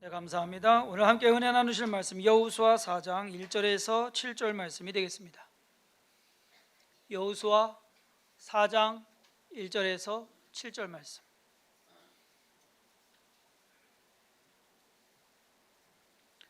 네, 감사합니다. 오늘 함께 은혜 나누실 말씀 여호수아 4장 1절에서 7절 말씀이 되겠습니다. 여호수아 4장 1절에서 7절 말씀.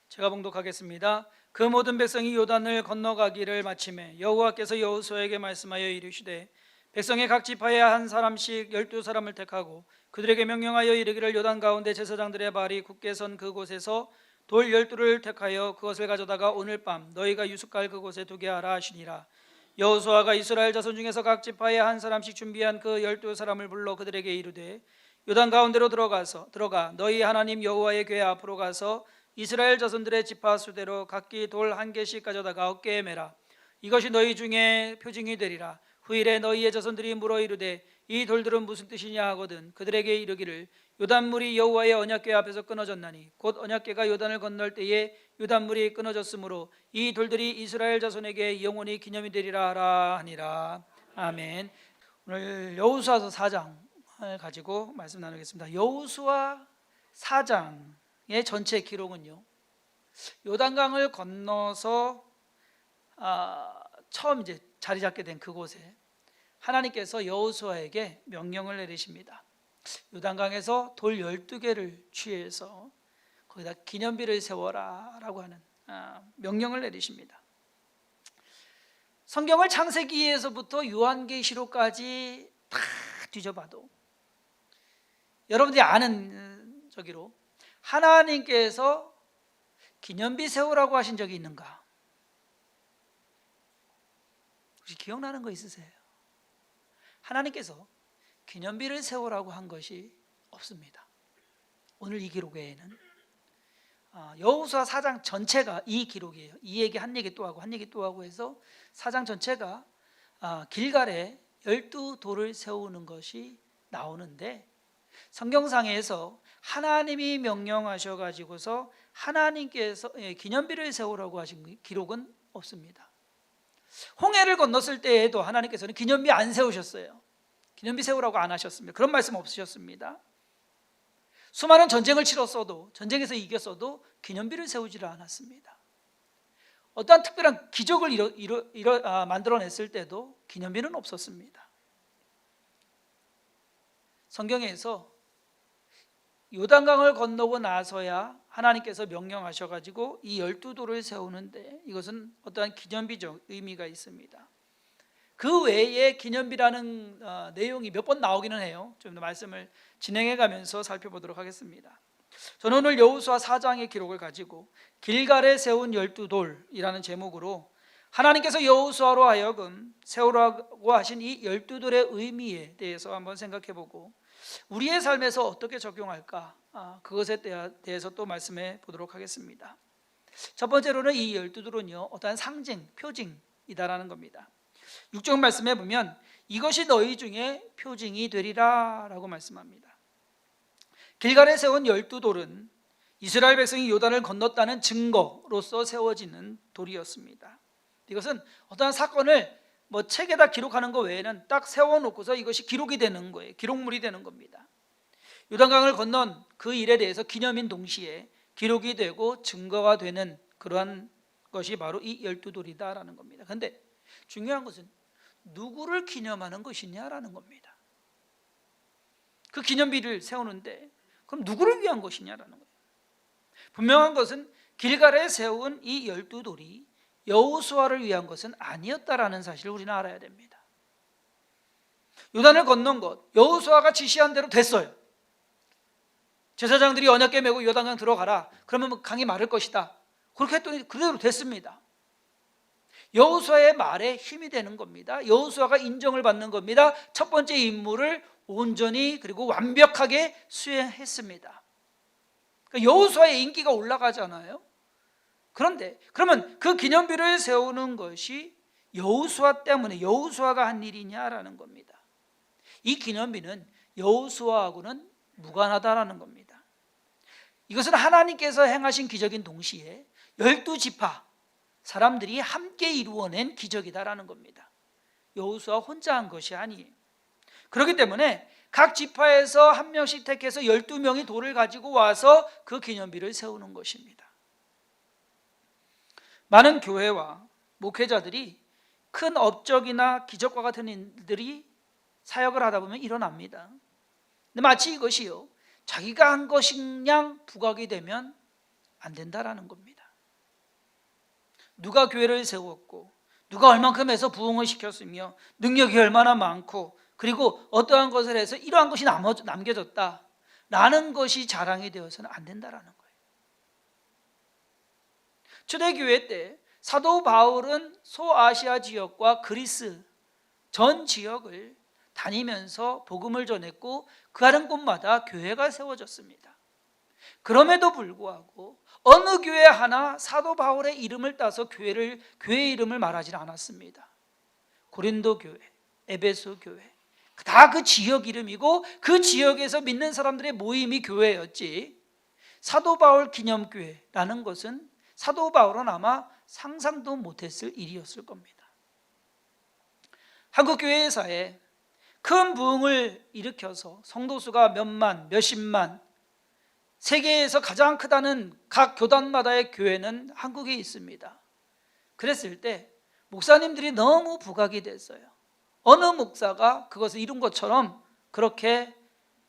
제가 봉독하겠습니다. 그 모든 백성이 요단을 건너가기를 마치매 여호와께서 여호수아에게 말씀하여 이르시되 백성의 각 지파에 한 사람씩 12사람을 택하고 그들에게 명령하여 이르기를 요단 가운데 제사장들의 발이 굳게 선 그곳에서 돌 12를 택하여 그것을 가져다가 오늘 밤 너희가 유숙할 그곳에 두게 하라 하시니라. 여호수아가 이스라엘 자손 중에서 각 지파에 한 사람씩 준비한 그 12사람을 불러 그들에게 이르되 요단 가운데로 들어가 너희 하나님 여호와의 궤 앞으로 가서 이스라엘 자손들의 지파 수대로 각기 돌 한 개씩 가져다가 어깨에 매라. 이것이 너희 중에 표징이 되리라. 후일에 너희의 자손들이 물어 이르되 이 돌들은 무슨 뜻이냐 하거든 그들에게 이르기를 요단물이 여호와의 언약궤 앞에서 끊어졌나니 곧 언약궤가 요단을 건널 때에 요단물이 끊어졌으므로 이 돌들이 이스라엘 자손에게 영원히 기념이 되리라 하라 하니라. 아멘. 오늘 여호수아서 4장을 가지고 말씀 나누겠습니다. 여호수아 4장의 전체 기록은요, 요단강을 건너서 처음 이제 자리 잡게 된 그곳에 하나님께서 여호수아에게 명령을 내리십니다. 요단강에서 돌 12개를 취해서 거기다 기념비를 세워라 라고 하는 명령을 내리십니다. 성경을 창세기에서부터 요한계시록까지 다 뒤져봐도 여러분들이 아는 저기로 하나님께서 기념비 세우라고 하신 적이 있는가? 혹시 기억나는 거 있으세요? 하나님께서 기념비를 세우라고 한 것이 없습니다. 오늘 이 기록 외에는 여호수아 4장 전체가 이 기록이에요. 이 얘기 한 얘기 또 하고 한 얘기 또 하고 해서 4장 전체가 길갈에 12돌을 세우는 것이 나오는데 성경상에서 하나님이 명령하셔가지고서 하나님께서 기념비를 세우라고 하신 기록은 없습니다. 홍해를 건넜을 때에도 하나님께서는 기념비 안 세우셨어요. 기념비 세우라고 안 하셨습니다. 그런 말씀 없으셨습니다. 수많은 전쟁을 치렀어도, 전쟁에서 이겼어도 기념비를 세우지를 않았습니다. 어떠한 특별한 기적을 만들어냈을 때도 기념비는 없었습니다. 성경에서 요단강을 건너고 나서야 하나님께서 명령하셔가지고 이 12돌을 세우는데 이것은 어떠한 기념비적 의미가 있습니다. 그 외에 기념비라는 내용이 몇 번 나오기는 해요. 좀 더 말씀을 진행해 가면서 살펴보도록 하겠습니다. 저는 오늘 여호수아 4장의 기록을 가지고 길갈에 세운 12돌이라는 제목으로 하나님께서 여호수아로 하여금 세우라고 하신 이 12돌의 의미에 대해서 한번 생각해보고 우리의 삶에서 어떻게 적용할까? 그것에 대해서 또 말씀해 보도록 하겠습니다. 첫 번째로는 이 12돌은요, 어떠한 상징, 표징이다라는 겁니다. 6절 말씀해 보면 이것이 너희 중에 표징이 되리라 라고 말씀합니다. 길갈에 세운 12돌은 이스라엘 백성이 요단을 건넜다는 증거로서 세워지는 돌이었습니다. 이것은 어떠한 사건을 책에다 기록하는 것 외에는 딱 세워놓고서 이것이 기록이 되는 거예요. 기록물이 되는 겁니다. 요단강을 건넌 그 일에 대해서 기념인 동시에 기록이 되고 증거가 되는 그러한 것이 바로 이 12돌이다라는 겁니다. 그런데 중요한 것은 누구를 기념하는 것이냐라는 겁니다. 그 기념비를 세우는데 그럼 누구를 위한 것이냐라는 거예요. 분명한 것은 길갈에 세운 이 12돌이 여호수아를 위한 것은 아니었다라는 사실을 우리는 알아야 됩니다. 요단을 건넌 것, 여호수아가 지시한 대로 됐어요. 제사장들이 언약궤 메고 요단강 들어가라. 그러면 강이 마를 것이다. 그렇게 했더니 그대로 됐습니다. 여호수아의 말에 힘이 되는 겁니다. 여호수아가 인정을 받는 겁니다. 첫 번째 임무를 온전히 그리고 완벽하게 수행했습니다. 그러니까 여호수아의 인기가 올라가잖아요. 그런데 그러면 그 기념비를 세우는 것이 여호수아 때문에 여호수아가 한 일이냐라는 겁니다. 이 기념비는 여호수아하고는 무관하다라는 겁니다. 이것은 하나님께서 행하신 기적인 동시에 12지파 사람들이 함께 이루어낸 기적이다라는 겁니다. 여호수아 혼자 한 것이 아니에요. 그렇기 때문에 각 지파에서 한 명씩 택해서 12명이 돌을 가지고 와서 그 기념비를 세우는 것입니다. 많은 교회와 목회자들이 큰 업적이나 기적과 같은 일들이 사역을 하다 보면 일어납니다. 근데 마치 이것이요, 자기가 한 것이냥 부각이 되면 안 된다라는 겁니다. 누가 교회를 세웠고 누가 얼만큼 해서 부흥을 시켰으며 능력이 얼마나 많고 그리고 어떠한 것을 해서 이러한 것이 남겨졌다라는 것이 자랑이 되어서는 안 된다라는 거예요. 초대교회 때 사도 바울은 소아시아 지역과 그리스 전 지역을 다니면서 복음을 전했고 그 하는 곳마다 교회가 세워졌습니다. 그럼에도 불구하고 어느 교회 하나 사도 바울의 이름을 따서 교회 이름을 말하지 않았습니다. 고린도 교회, 에베소 교회 다 그 지역 이름이고 그 지역에서 믿는 사람들의 모임이 교회였지, 사도 바울 기념교회라는 것은 사도 바울은 아마 상상도 못했을 일이었을 겁니다. 한국 교회사에 큰 부흥을 일으켜서 성도수가 몇만, 몇십만, 세계에서 가장 크다는 각 교단마다의 교회는 한국에 있습니다. 그랬을 때 목사님들이 너무 부각이 됐어요. 어느 목사가 그것을 이룬 것처럼 그렇게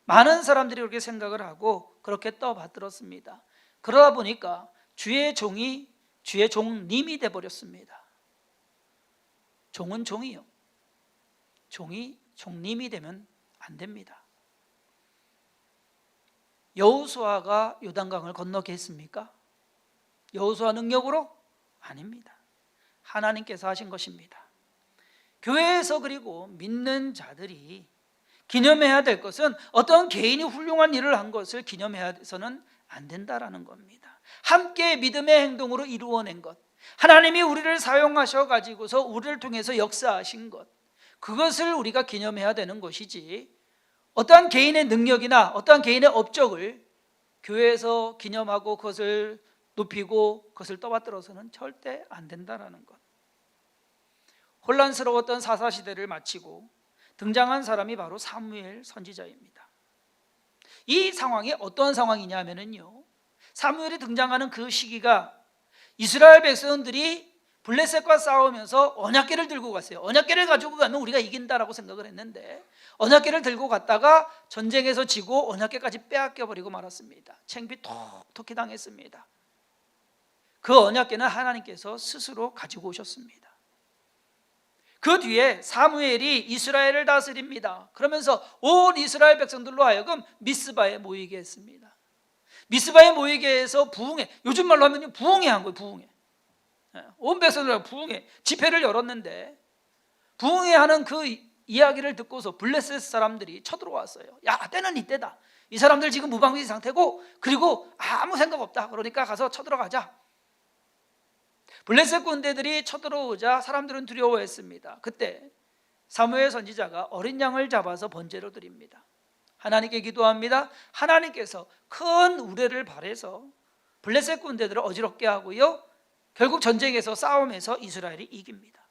많은 사람들이 그렇게 생각을 하고 그렇게 떠받들었습니다. 그러다 보니까 주의 종님이 돼버렸습니다. 종은 종이요, 종이 종님이 되면 안 됩니다. 여호수아가 요단강을 건너게 했습니까? 여호수아 능력으로? 아닙니다. 하나님께서 하신 것입니다. 교회에서 그리고 믿는 자들이 기념해야 될 것은 어떤 개인이 훌륭한 일을 한 것을 기념해서는 안 된다라는 겁니다. 함께 믿음의 행동으로 이루어낸 것, 하나님이 우리를 사용하셔 가지고서 우리를 통해서 역사하신 것, 그것을 우리가 기념해야 되는 것이지, 어떠한 개인의 능력이나 어떠한 개인의 업적을 교회에서 기념하고 그것을 높이고 그것을 떠받들어서는 절대 안 된다라는 것. 혼란스러웠던 사사시대를 마치고 등장한 사람이 바로 사무엘 선지자입니다. 이 상황이 어떤 상황이냐면요, 사무엘이 등장하는 그 시기가 이스라엘 백성들이 블레셋과 싸우면서 언약궤를 들고 갔어요. 언약궤를 가지고 가면 우리가 이긴다라고 생각을 했는데 언약궤를 들고 갔다가 전쟁에서 지고 언약궤까지 빼앗겨버리고 말았습니다. 창피 톡톡히 당했습니다. 그 언약궤는 하나님께서 스스로 가지고 오셨습니다. 그 뒤에 사무엘이 이스라엘을 다스립니다. 그러면서 온 이스라엘 백성들로 하여금 미스바에 모이게 했습니다. 미스바에 모이게 해서 부흥회, 요즘 말로 하면 부흥회 한 거예요. 부흥회. 온 백성들과 부흥회 집회를 열었는데, 부흥회 하는 그 이야기를 듣고서 블레셋 사람들이 쳐들어왔어요. 야, 때는 이때다. 이 사람들 지금 무방비 상태고 그리고 아무 생각 없다. 그러니까 가서 쳐들어가자. 블레셋 군대들이 쳐들어오자 사람들은 두려워했습니다. 그때 사무엘 선지자가 어린 양을 잡아서 번제로 드립니다. 하나님께 기도합니다. 하나님께서 큰 우레를 발해서 블레셋 군대들을 어지럽게 하고요, 결국 전쟁에서 싸움에서 이스라엘이 이깁니다.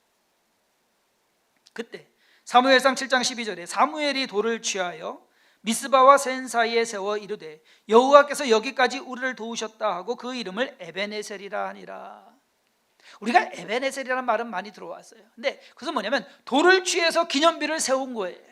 그때 사무엘상 7장 12절에 사무엘이 돌을 취하여 미스바와 센 사이에 세워 이르되 여호와께서 여기까지 우리를 도우셨다 하고 그 이름을 에베네셀이라 하니라. 우리가 에베네셀이라는 말은 많이 들어왔어요. 근데 그것은 뭐냐면 돌을 취해서 기념비를 세운 거예요.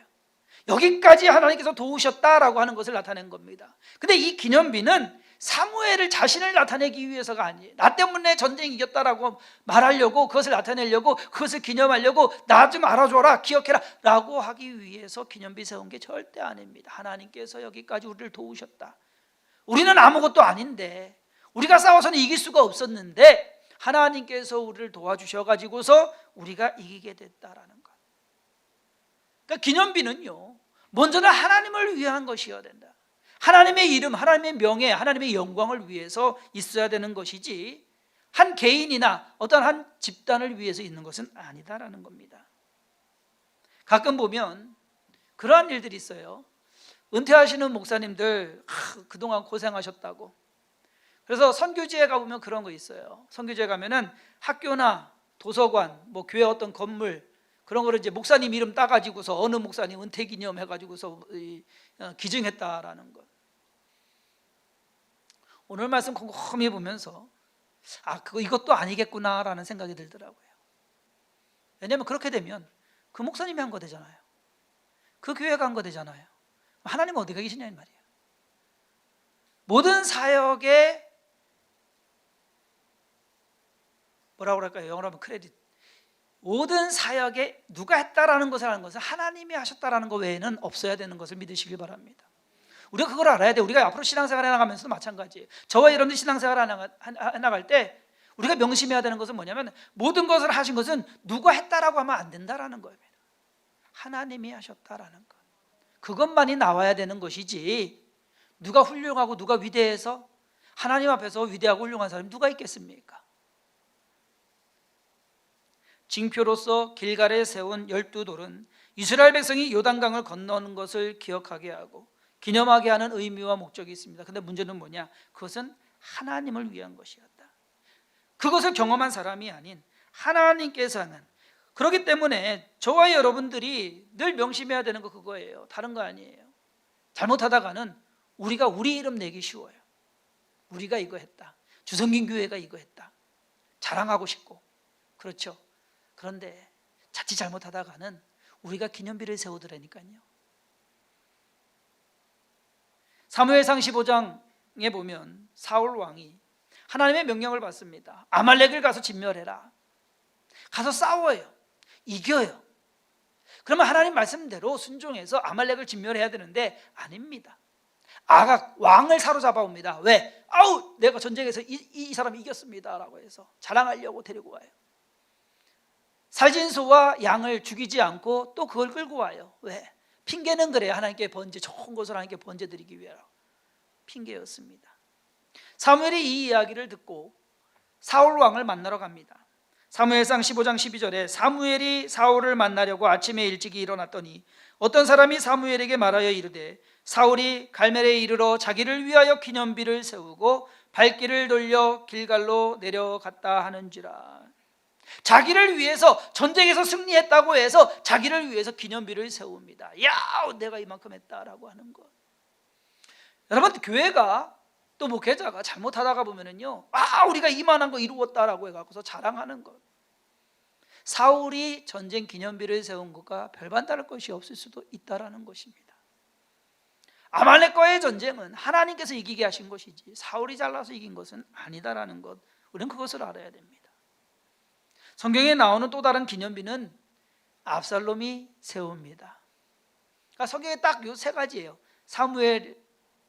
여기까지 하나님께서 도우셨다라고 하는 것을 나타낸 겁니다. 근데 이 기념비는 사무엘을 자신을 나타내기 위해서가 아니에요. 나 때문에 전쟁 이겼다라고 말하려고, 그것을 나타내려고, 그것을 기념하려고 나 좀 알아줘라, 기억해라 라고 하기 위해서 기념비 세운 게 절대 아닙니다. 하나님께서 여기까지 우리를 도우셨다. 우리는 아무것도 아닌데, 우리가 싸워서는 이길 수가 없었는데 하나님께서 우리를 도와주셔가지고서 우리가 이기게 됐다라는 것. 그러니까 기념비는요, 먼저는 하나님을 위한 것이어야 된다. 하나님의 이름, 하나님의 명예, 하나님의 영광을 위해서 있어야 되는 것이지 한 개인이나 어떤 한 집단을 위해서 있는 것은 아니다라는 겁니다. 가끔 보면 그러한 일들이 있어요. 은퇴하시는 목사님들 그동안 고생하셨다고. 그래서 선교지에 가보면 그런 거 있어요. 선교지에 가면은 학교나 도서관, 뭐 교회 어떤 건물, 그런 거를 이제 목사님 이름 따가지고서 어느 목사님 은퇴 기념 해가지고서 기증했다라는 것. 오늘 말씀 곰곰이 보면서 이것도 아니겠구나라는 생각이 들더라고요. 왜냐하면 그렇게 되면 그 목사님이 한 거 되잖아요. 그 교회가 한 거 되잖아요. 하나님은 어디가 계시냐 이 말이에요. 모든 사역에 뭐라고 그럴까요? 영어로 하면 크레딧. 모든 사역에 누가 했다라는 것을 하는 것은 하나님이 하셨다라는 것 외에는 없어야 되는 것을 믿으시길 바랍니다. 우리가 그걸 알아야 돼요. 우리가 앞으로 신앙생활 해나가면서도 마찬가지예요. 저와 여러분들 신앙생활 해나갈 때 우리가 명심해야 되는 것은 뭐냐면 모든 것을 하신 것은 누가 했다라고 하면 안 된다라는 거예요. 하나님이 하셨다라는 것. 그것만이 나와야 되는 것이지 누가 훌륭하고 누가 위대해서 하나님 앞에서 위대하고 훌륭한 사람이 누가 있겠습니까? 징표로서 길갈에 세운 12돌은 이스라엘 백성이 요단강을 건너는 것을 기억하게 하고 기념하게 하는 의미와 목적이 있습니다. 그런데 문제는 뭐냐? 그것은 하나님을 위한 것이었다. 그것을 경험한 사람이 아닌 하나님께서 하는. 그렇기 때문에 저와 여러분들이 늘 명심해야 되는 거 그거예요. 다른 거 아니에요. 잘못하다가는 우리가 우리 이름 내기 쉬워요. 우리가 이거 했다. 주성긴 교회가 이거 했다. 자랑하고 싶고. 그렇죠. 그런데 자칫 잘못하다가는 우리가 기념비를 세우더라니까요. 사무엘상 15장에 보면 사울 왕이 하나님의 명령을 받습니다. 아말렉을 가서 진멸해라. 가서 싸워요. 이겨요. 그러면 하나님 말씀대로 순종해서 아말렉을 진멸해야 되는데 아닙니다. 아각 왕을 사로잡아 옵니다. 왜? 내가 전쟁에서 이 사람이 이겼습니다 라고 해서 자랑하려고 데리고 와요. 살진소와 양을 죽이지 않고 또 그걸 끌고 와요. 왜? 핑계는 그래요. 하나님께 좋은 것을 하나님께 번제드리기 위하여 핑계였습니다. 사무엘이 이 이야기를 듣고 사울 왕을 만나러 갑니다. 사무엘상 15장 12절에 사무엘이 사울을 만나려고 아침에 일찍이 일어났더니 어떤 사람이 사무엘에게 말하여 이르되 사울이 갈멜에 이르러 자기를 위하여 기념비를 세우고 발길을 돌려 길갈로 내려갔다 하는지라. 자기를 위해서 전쟁에서 승리했다고 해서 자기를 위해서 기념비를 세웁니다. 내가 이만큼 했다라고 하는 것. 여러분, 교회가 또 목회자가 잘못하다가 보면은요, 우리가 이만한 거 이루었다라고 해갖고서 자랑하는 것. 사울이 전쟁 기념비를 세운 것과 별반 다를 것이 없을 수도 있다라는 것입니다. 아말렉과의 전쟁은 하나님께서 이기게 하신 것이지 사울이 잘나서 이긴 것은 아니다라는 것. 우리는 그것을 알아야 됩니다. 성경에 나오는 또 다른 기념비는 압살롬이 세웁니다. 그러니까 성경에 딱 요 세 가지예요. 사무엘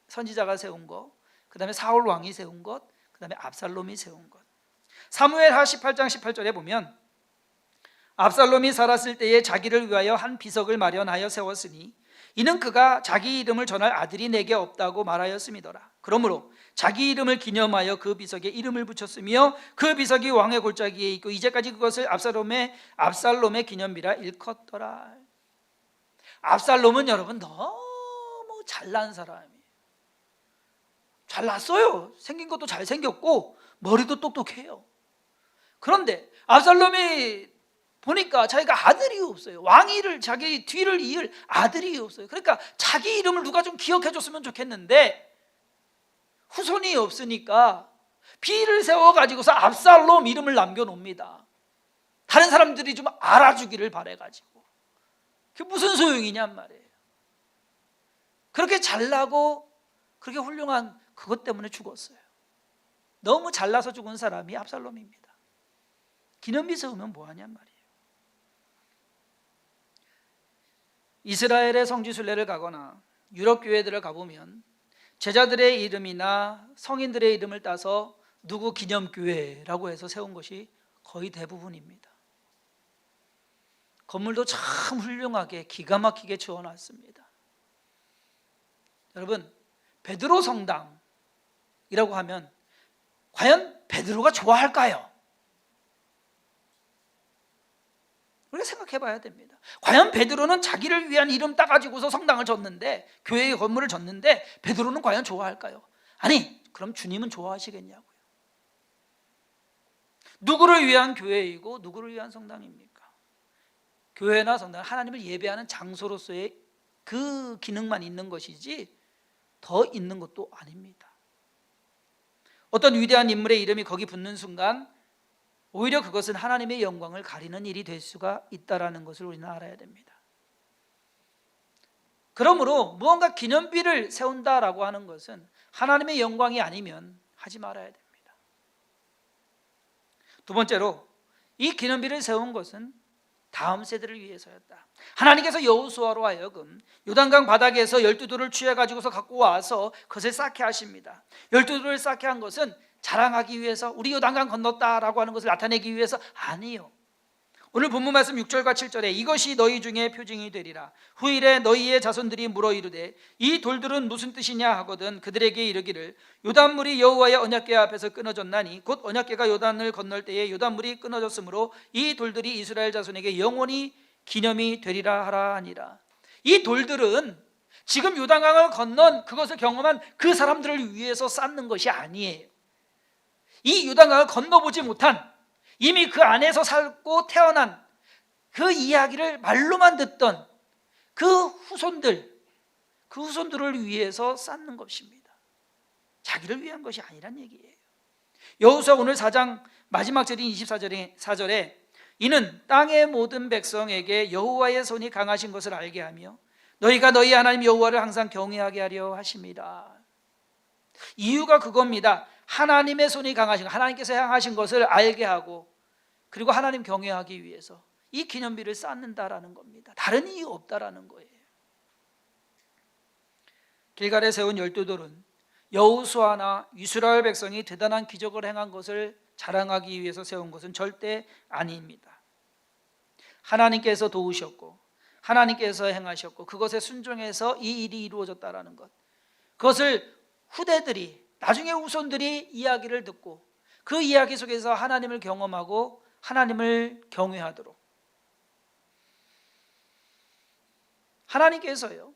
선지자가 세운 것, 그 다음에 사울 왕이 세운 것, 그 다음에 압살롬이 세운 것. 사무엘하 18장 18절에 보면 압살롬이 살았을 때에 자기를 위하여 한 비석을 마련하여 세웠으니 이는 그가 자기 이름을 전할 아들이 내게 없다고 말하였음이더라. 그러므로 자기 이름을 기념하여 그 비석에 이름을 붙였으며 그 비석이 왕의 골짜기에 있고 이제까지 그것을 압살롬의 기념비라 일컫더라. 압살롬은 여러분 너무 잘난 사람이에요. 잘났어요. 생긴 것도 잘생겼고 머리도 똑똑해요. 그런데 압살롬이 보니까 자기가 아들이 없어요. 왕위를 자기 뒤를 이을 아들이 없어요. 그러니까 자기 이름을 누가 좀 기억해 줬으면 좋겠는데 후손이 없으니까 비를 세워가지고서 압살롬 이름을 남겨놓습니다. 다른 사람들이 좀 알아주기를 바래가지고. 그게 무슨 소용이냔 말이에요. 그렇게 잘나고 그렇게 훌륭한 그것 때문에 죽었어요. 너무 잘나서 죽은 사람이 압살롬입니다. 기념비 세우면 뭐하냔 말이에요. 이스라엘의 성지순례를 가거나 유럽 교회들을 가보면 제자들의 이름이나 성인들의 이름을 따서 누구 기념교회라고 해서 세운 것이 거의 대부분입니다. 건물도 참 훌륭하게 기가 막히게 지어놨습니다. 여러분, 베드로 성당이라고 하면 과연 베드로가 좋아할까요? 우리가 생각해 봐야 됩니다. 과연 베드로는 자기를 위한 이름 따가지고서 성당을 졌는데, 교회의 건물을 졌는데 베드로는 과연 좋아할까요? 아니, 그럼 주님은 좋아하시겠냐고요. 누구를 위한 교회이고 누구를 위한 성당입니까? 교회나 성당은 하나님을 예배하는 장소로서의 그 기능만 있는 것이지 더 있는 것도 아닙니다. 어떤 위대한 인물의 이름이 거기 붙는 순간 오히려 그것은 하나님의 영광을 가리는 일이 될 수가 있다는 것을 우리는 알아야 됩니다. 그러므로 무언가 기념비를 세운다라고 하는 것은 하나님의 영광이 아니면 하지 말아야 됩니다. 두 번째로 이 기념비를 세운 것은 다음 세대를 위해서였다. 하나님께서 여호수아로 하여금 요단강 바닥에서 12돌을 취해가지고서 갖고 와서 그것을 쌓게 하십니다. 12돌을 쌓게 한 것은 자랑하기 위해서, 우리 요단강 건넜다라고 하는 것을 나타내기 위해서 아니요. 오늘 본문 말씀 6절과 7절에 이것이 너희 중에 표징이 되리라. 후일에 너희의 자손들이 물어 이르되 이 돌들은 무슨 뜻이냐 하거든 그들에게 이르기를 요단물이 여호와의 언약궤 앞에서 끊어졌나니 곧 언약궤가 요단을 건널 때에 요단물이 끊어졌으므로 이 돌들이 이스라엘 자손에게 영원히 기념이 되리라 하라 하니라. 이 돌들은 지금 요단강을 건넌 그것을 경험한 그 사람들을 위해서 쌓는 것이 아니에요. 이 요단강을 건너보지 못한, 이미 그 안에서 살고 태어난 그 이야기를 말로만 듣던 그 후손들을 위해서 쌓는 것입니다. 자기를 위한 것이 아니란 얘기예요. 여호수아 오늘 4장 마지막 절인 24절에 이는 땅의 모든 백성에게 여호와의 손이 강하신 것을 알게 하며 너희가 너희 하나님 여호와를 항상 경외하게 하려 하십니다. 이유가 그겁니다. 하나님의 손이 강하신 것, 하나님께서 향하신 것을 알게 하고 그리고 하나님 경외하기 위해서 이 기념비를 쌓는다라는 겁니다. 다른 이유 없다라는 거예요. 길갈에 세운 12돌은 여호수아나 이스라엘 백성이 대단한 기적을 행한 것을 자랑하기 위해서 세운 것은 절대 아닙니다. 하나님께서 도우셨고 하나님께서 행하셨고 그것에 순종해서 이 일이 이루어졌다라는 것, 그것을 후대들이, 나중에 후손들이 이야기를 듣고 그 이야기 속에서 하나님을 경험하고 하나님을 경외하도록 하나님께서요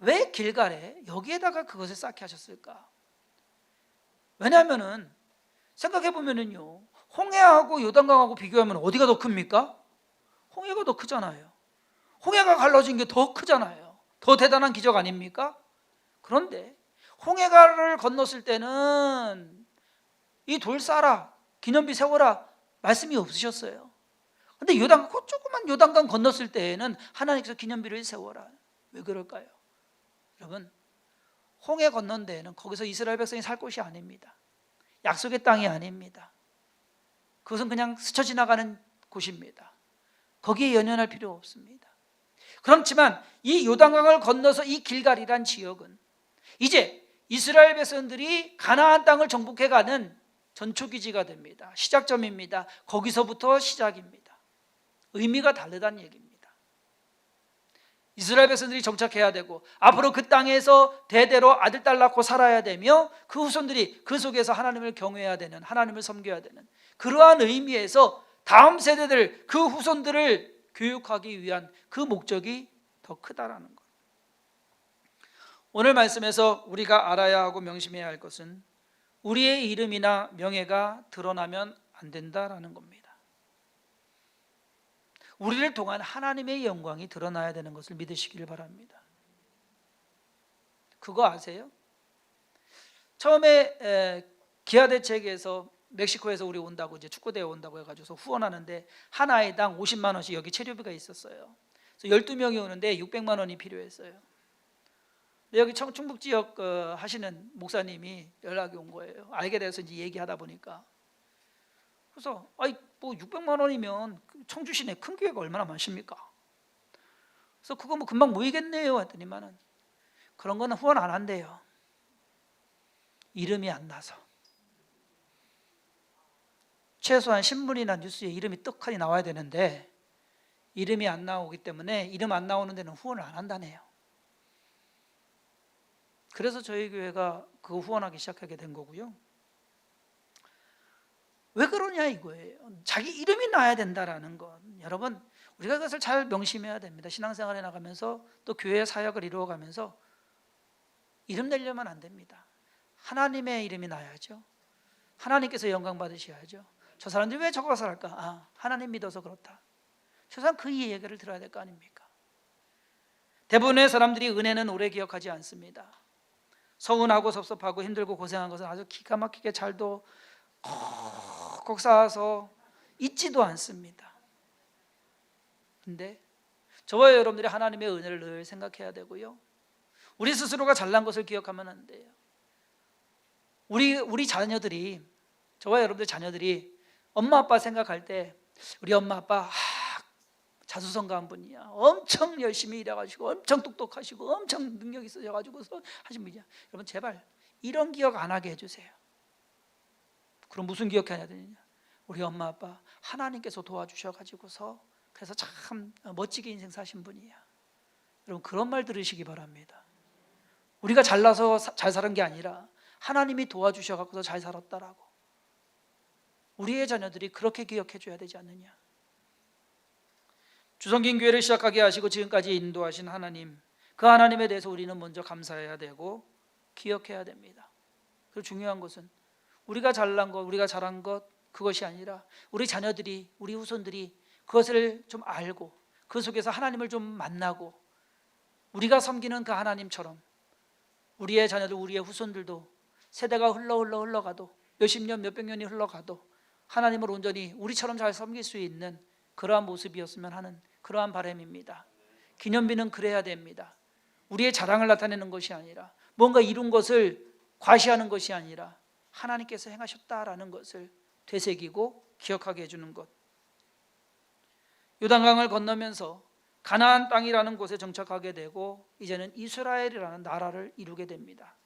왜 길갈에 여기에다가 그것을 쌓게 하셨을까? 왜냐하면은 생각해보면은요 홍해하고 요단강하고 비교하면 어디가 더 큽니까? 홍해가 더 크잖아요. 홍해가 갈라진 게 더 크잖아요. 더 대단한 기적 아닙니까? 그런데 홍해가를 건넜을 때는 이 돌 쌓아라, 기념비 세워라 말씀이 없으셨어요. 그런데 그 조그만 요단강 건넜을 때에는 하나님께서 기념비를 세워라. 왜 그럴까요? 여러분, 홍해 건넌 데에는 거기서 이스라엘 백성이 살 곳이 아닙니다. 약속의 땅이 아닙니다. 그것은 그냥 스쳐 지나가는 곳입니다. 거기에 연연할 필요 없습니다. 그렇지만 이 요단강을 건너서 이 길갈이란 지역은 이제 이스라엘 백성들이 가나안 땅을 정복해가는 전초기지가 됩니다. 시작점입니다. 거기서부터 시작입니다. 의미가 다르다는 얘기입니다. 이스라엘 백성들이 정착해야 되고 앞으로 그 땅에서 대대로 아들 딸 낳고 살아야 되며 그 후손들이 그 속에서 하나님을 경외해야 되는, 하나님을 섬겨야 되는 그러한 의미에서 다음 세대들, 그 후손들을 교육하기 위한 그 목적이 더 크다라는 것. 오늘 말씀에서 우리가 알아야 하고 명심해야 할 것은 우리의 이름이나 명예가 드러나면 안 된다라는 겁니다. 우리를 통한 하나님의 영광이 드러나야 되는 것을 믿으시길 바랍니다. 그거 아세요? 처음에 기아 대책에서 멕시코에서 우리 온다고, 이제 축구대회 온다고 해가지고 후원하는데 한 아이당 50만 원씩 여기 체류비가 있었어요. 그래서 12명이 오는데 600만 원이 필요했어요. 여기 충북 지역 하시는 목사님이 연락이 온 거예요. 알게 돼서 이제 얘기하다 보니까. 그래서 뭐 600만 원이면 청주 시내 큰 교회가 얼마나 많습니까? 그래서 그거 뭐 금방 모이겠네요 했더니만은 그런 거는 후원 안 한대요. 이름이 안 나서. 최소한 신문이나 뉴스에 이름이 떡하니 나와야 되는데 이름이 안 나오기 때문에 이름 안 나오는 데는 후원을 안 한다네요. 그래서 저희 교회가 그거 후원하기 시작하게 된 거고요. 왜 그러냐 이거예요. 자기 이름이 나야 된다라는 것. 여러분, 우리가 그것을 잘 명심해야 됩니다. 신앙생활에 나가면서 또 교회 사역을 이루어가면서 이름 내려면 안 됩니다. 하나님의 이름이 나야죠. 하나님께서 영광 받으셔야죠. 저 사람들이 왜 저거 살까? 하나님 믿어서 그렇다. 최소한 그 이야기를 들어야 될 거 아닙니까? 대부분의 사람들이 은혜는 오래 기억하지 않습니다. 서운하고 섭섭하고 힘들고 고생한 것은 아주 기가 막히게 잘도 콕콕 쌓아서 잊지도 않습니다. 근데 저와 여러분들이 하나님의 은혜를 늘 생각해야 되고요, 우리 스스로가 잘난 것을 기억하면 안 돼요. 우리 자녀들이, 저와 여러분들 자녀들이 엄마 아빠 생각할 때 우리 엄마 아빠 자수성가한 분이야, 엄청 열심히 일해가지고 엄청 똑똑하시고 엄청 능력 있으셔가지고 하신 분이야. 여러분 제발 이런 기억 안 하게 해주세요. 그럼 무슨 기억해야 되느냐? 우리 엄마 아빠 하나님께서 도와주셔가지고서 그래서 참 멋지게 인생 사신 분이야. 여러분 그런 말 들으시기 바랍니다. 우리가 잘나서 잘 사는 게 아니라 하나님이 도와주셔가지고 잘 살았다라고 우리의 자녀들이 그렇게 기억해 줘야 되지 않느냐. 주성긴 교회를 시작하게 하시고 지금까지 인도하신 하나님, 그 하나님에 대해서 우리는 먼저 감사해야 되고 기억해야 됩니다. 그리고 중요한 것은 우리가 잘난 것, 우리가 잘한 것, 그것이 아니라 우리 자녀들이, 우리 후손들이 그것을 좀 알고 그 속에서 하나님을 좀 만나고 우리가 섬기는 그 하나님처럼 우리의 자녀들, 우리의 후손들도 세대가 흘러가도 몇십 년, 몇백 년이 흘러가도 하나님을 온전히 우리처럼 잘 섬길 수 있는 그러한 모습이었으면 하는 그러한 바람입니다. 기념비는 그래야 됩니다. 우리의 자랑을 나타내는 것이 아니라, 뭔가 이룬 것을 과시하는 것이 아니라 하나님께서 행하셨다라는 것을 되새기고 기억하게 해주는 것. 요단강을 건너면서 가나안 땅이라는 곳에 정착하게 되고 이제는 이스라엘이라는 나라를 이루게 됩니다.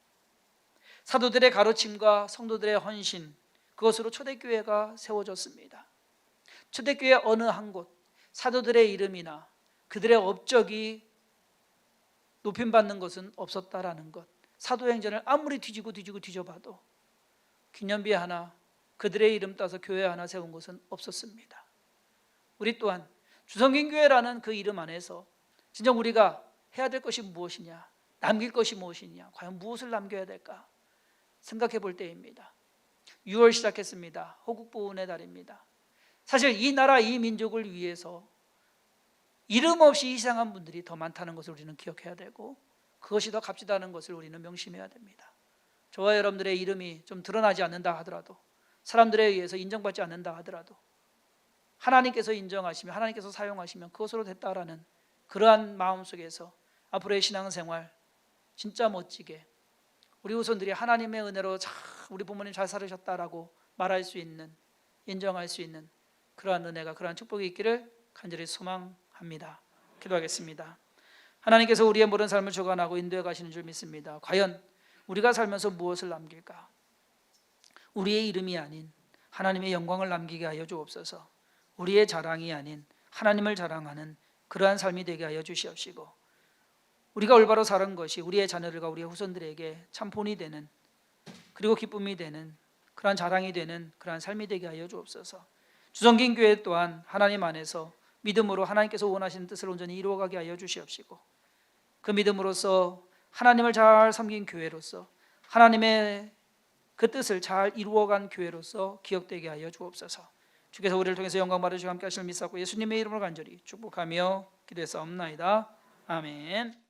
사도들의 가르침과 성도들의 헌신, 그것으로 초대교회가 세워졌습니다. 초대교회 어느 한 곳, 사도들의 이름이나 그들의 업적이 높임받는 것은 없었다라는 것. 사도행전을 아무리 뒤져봐도 기념비 하나, 그들의 이름 따서 교회 하나 세운 것은 없었습니다. 우리 또한 주성긴 교회라는 그 이름 안에서 진짜 우리가 해야 될 것이 무엇이냐, 남길 것이 무엇이냐, 과연 무엇을 남겨야 될까 생각해 볼 때입니다. 6월 시작했습니다. 호국보훈의 달입니다. 사실 이 나라, 이 민족을 위해서 이름 없이 희생한 분들이 더 많다는 것을 우리는 기억해야 되고, 그것이 더 값지다는 것을 우리는 명심해야 됩니다. 저와 여러분들의 이름이 좀 드러나지 않는다 하더라도, 사람들에 의해서 인정받지 않는다 하더라도 하나님께서 인정하시면, 하나님께서 사용하시면 그것으로 됐다라는 그러한 마음 속에서 앞으로의 신앙생활 진짜 멋지게 우리 후손들이 하나님의 은혜로 우리 부모님 잘 살으셨다라고 말할 수 있는, 인정할 수 있는 그러한 은혜가, 그러한 축복이 있기를 간절히 소망합니다. 기도하겠습니다. 하나님께서 우리의 모든 삶을 주관하고 인도해 가시는 줄 믿습니다. 과연 우리가 살면서 무엇을 남길까? 우리의 이름이 아닌 하나님의 영광을 남기게 하여 주옵소서. 우리의 자랑이 아닌 하나님을 자랑하는 그러한 삶이 되게 하여 주시옵시고, 우리가 올바로 사는 것이 우리의 자녀들과 우리의 후손들에게 참 본이 되는, 그리고 기쁨이 되는, 그러한 자랑이 되는 그러한 삶이 되게 하여 주옵소서. 주성긴 교회 또한 하나님 안에서 믿음으로 하나님께서 원하시는 뜻을 온전히 이루어가게 하여 주시옵시고, 그 믿음으로써 하나님을 잘 섬긴 교회로서 하나님의 그 뜻을 잘 이루어간 교회로서 기억되게 하여 주옵소서. 주께서 우리를 통해서 영광 받으시고 함께 하시는 믿사고 예수님의 이름으로 간절히 축복하며 기도했사옵나이다. 아멘.